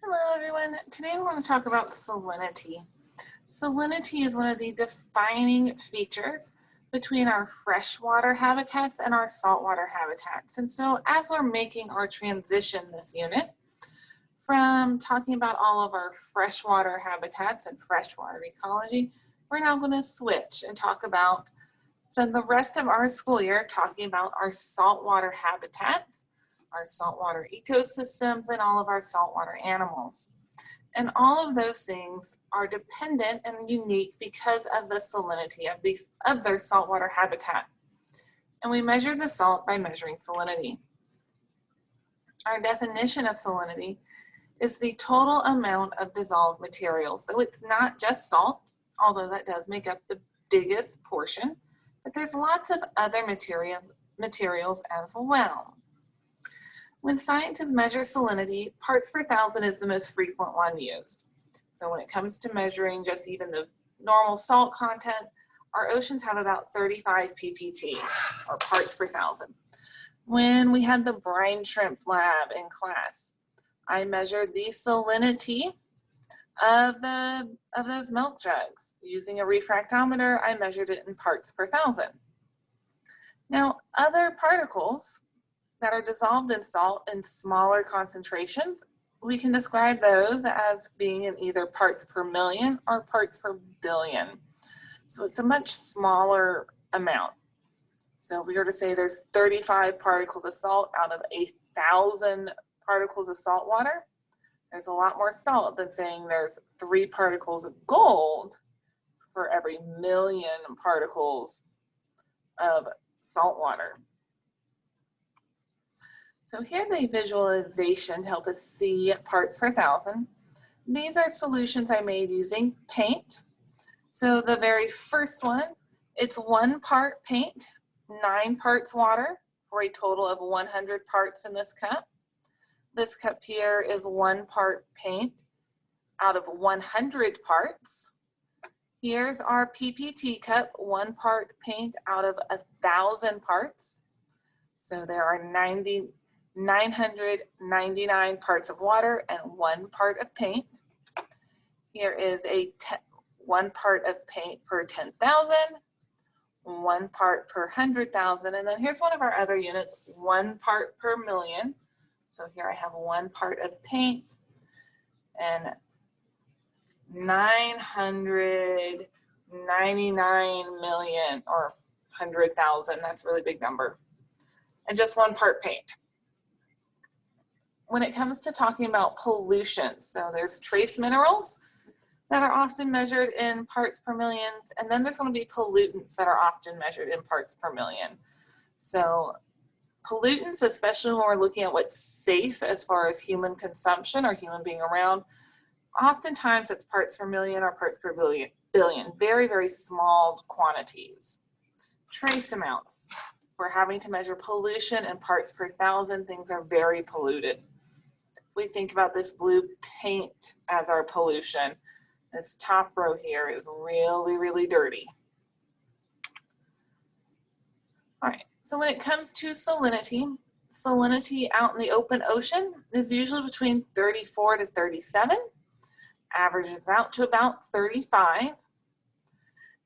Hello everyone. Today we want to talk about salinity. Salinity is one of the defining features between our freshwater habitats and our saltwater habitats. And so as we're making our transition this unit from talking about all of our freshwater habitats and freshwater ecology, we're now going to switch and talk about, spend the rest of our school year talking about our saltwater habitats, our saltwater ecosystems, and all of our saltwater animals. And all of those things are dependent and unique because of the salinity of their saltwater habitat. And we measure the salt by measuring salinity. Our definition of salinity is the total amount of dissolved materials. So it's not just salt, although that does make up the biggest portion, but there's lots of other materials as well. When scientists measure salinity, parts per thousand is the most frequent one used. So when it comes to measuring just even the normal salt content, our oceans have about 35 ppt, or parts per thousand. When we had the brine shrimp lab in class, I measured the salinity of those milk jugs. Using a refractometer, I measured it in parts per thousand. Now, other particles that are dissolved in salt in smaller concentrations, we can describe those as being in either parts per million or parts per billion. So it's a much smaller amount. So if we were to say there's 35 particles of salt out of 1,000 particles of salt water, there's a lot more salt than saying there's 3 particles of gold for every million particles of salt water. So here's a visualization to help us see parts per thousand. These are solutions I made using paint. So the very first one, it's 1 part paint, 9 parts water, for a total of 100 parts in this cup. This cup here is 1 part paint out of 100 parts. Here's our PPT cup, 1 part paint out of 1,000 parts. So there are 999 parts of water and 1 part of paint. Here is 1 part of paint per 10,000, 1 part per 100,000, and then here's one of our other units, 1 part per million. So here I have 1 part of paint and 999 million, or 100,000, that's a really big number, and just 1 part paint. When it comes to talking about pollution, so there's trace minerals that are often measured in parts per million, and then there's going to be pollutants that are often measured in parts per million. So pollutants, especially when we're looking at what's safe as far as human consumption or human being around, oftentimes it's parts per million or parts per billion, very, very small quantities. Trace amounts, we're having to measure pollution in parts per thousand, things are very polluted. We think about this blue paint as our pollution. This top row here is really, really dirty. All right, so when it comes to salinity, salinity out in the open ocean is usually between 34 to 37, averages out to about 35.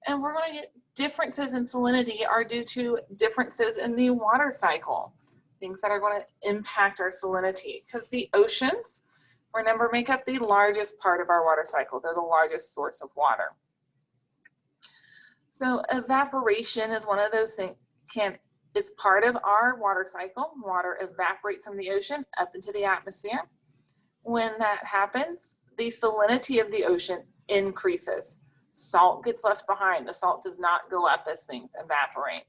And we're going to get differences in salinity are due to differences in the water cycle. Things that are going to impact our salinity, because the oceans, remember, make up the largest part of our water cycle. They're the largest source of water. So evaporation is one of those things, it's part of our water cycle. Water evaporates from the ocean up into the atmosphere. When that happens, the salinity of the ocean increases. Salt gets left behind. The salt does not go up as things evaporate.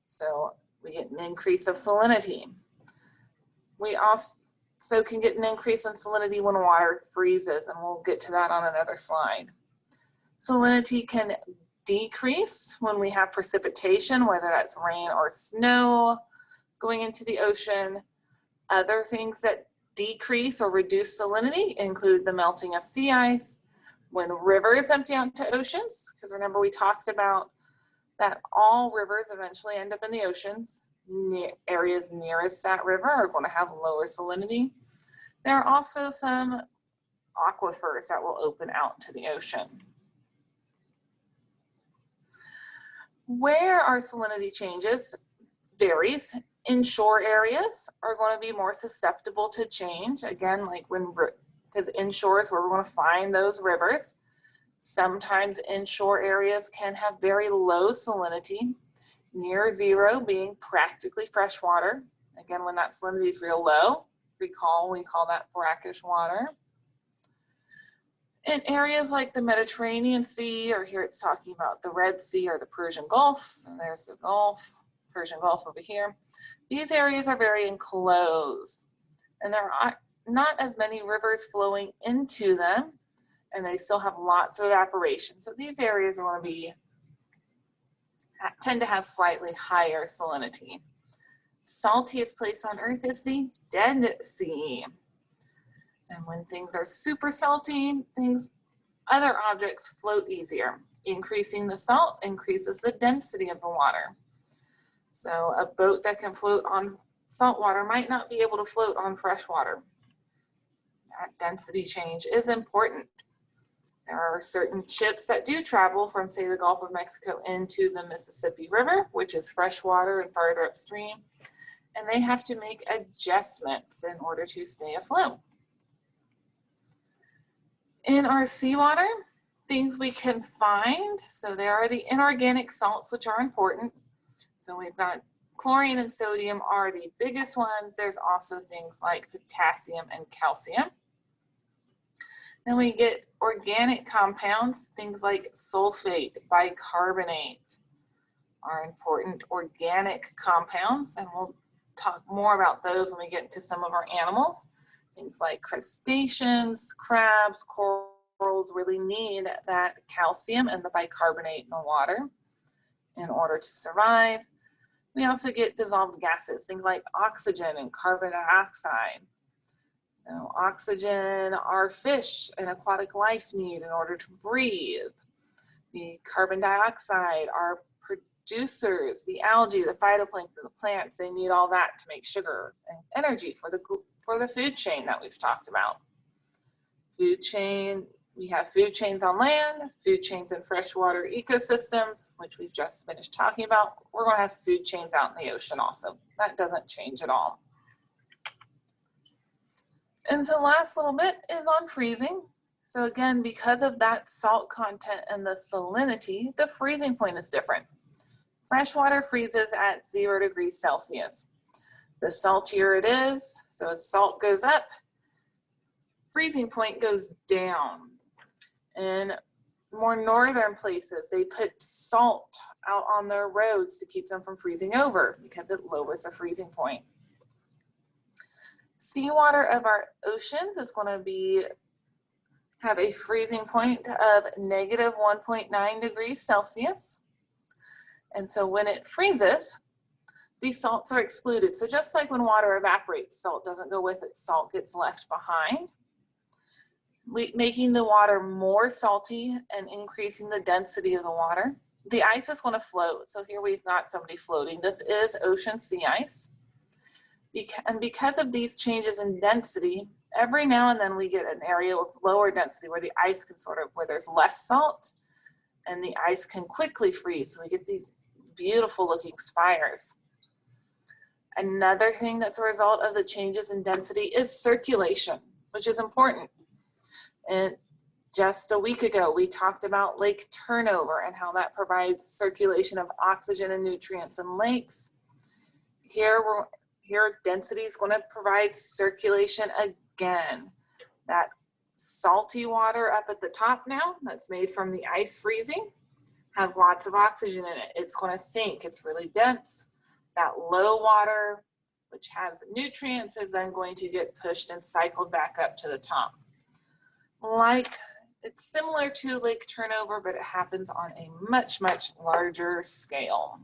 So we get an increase of salinity. We also can get an increase in salinity when water freezes, and we'll get to that on another slide. Salinity can decrease when we have precipitation, whether that's rain or snow going into the ocean. Other things that decrease or reduce salinity include the melting of sea ice, when rivers empty out into oceans, because remember we talked about that all rivers eventually end up in the oceans. Areas nearest that river are going to have lower salinity. There are also some aquifers that will open out to the ocean. Where our salinity changes varies. Inshore areas are going to be more susceptible to change. Again, like because inshore is where we're going to find those rivers. Sometimes inshore areas can have very low salinity, near zero being practically fresh water. Again, when that salinity is real low, recall we call that brackish water. In areas like the Mediterranean Sea, or here it's talking about the Red Sea or the Persian Gulf, so there's the Gulf, Persian Gulf over here. These areas are very enclosed, and there are not as many rivers flowing into them, and they still have lots of evaporation. So these areas are going to tend to have slightly higher salinity. Saltiest place on Earth is the Dead Sea. And when things are super salty, other objects float easier. Increasing the salt increases the density of the water. So a boat that can float on salt water might not be able to float on fresh water. That density change is important. There are certain ships that do travel from, say, the Gulf of Mexico into the Mississippi River, which is fresh water and farther upstream, and they have to make adjustments in order to stay afloat. In our seawater, things we can find, so there are the inorganic salts, which are important. So we've got chlorine and sodium are the biggest ones. There's also things like potassium and calcium. Then we get organic compounds, things like sulfate, bicarbonate are important organic compounds, and we'll talk more about those when we get into some of our animals. Things like crustaceans, crabs, corals really need that calcium and the bicarbonate in the water in order to survive. We also get dissolved gases, things like oxygen and carbon dioxide. So oxygen, our fish and aquatic life need in order to breathe. The carbon dioxide, our producers, the algae, the phytoplankton, the plants, they need all that to make sugar and energy for the food chain that we've talked about. Food chain, we have food chains on land, food chains in freshwater ecosystems, which we've just finished talking about. We're going to have food chains out in the ocean also. That doesn't change at all. And so last little bit is on freezing. So again, because of that salt content and the salinity, the freezing point is different. Freshwater freezes at 0 degrees Celsius. The saltier it is, so as salt goes up, freezing point goes down. In more northern places, they put salt out on their roads to keep them from freezing over because it lowers the freezing point. Seawater of our oceans is going to have a freezing point of negative 1.9 degrees Celsius. And so when it freezes, these salts are excluded. So just like when water evaporates, salt doesn't go with it, salt gets left behind, making the water more salty and increasing the density of the water. The ice is going to float. So here we've got somebody floating. This is ocean sea ice. And because of these changes in density, every now and then we get an area with lower density where the ice can where there's less salt and the ice can quickly freeze. So we get these beautiful looking spires. Another thing that's a result of the changes in density is circulation, which is important. And just a week ago, we talked about lake turnover and how that provides circulation of oxygen and nutrients in lakes. Here density is going to provide circulation again. That salty water up at the top now, that's made from the ice freezing, has lots of oxygen in it. It's going to sink. It's really dense. That low water, which has nutrients, is then going to get pushed and cycled back up to the top. It's similar to lake turnover, but it happens on a much, much larger scale.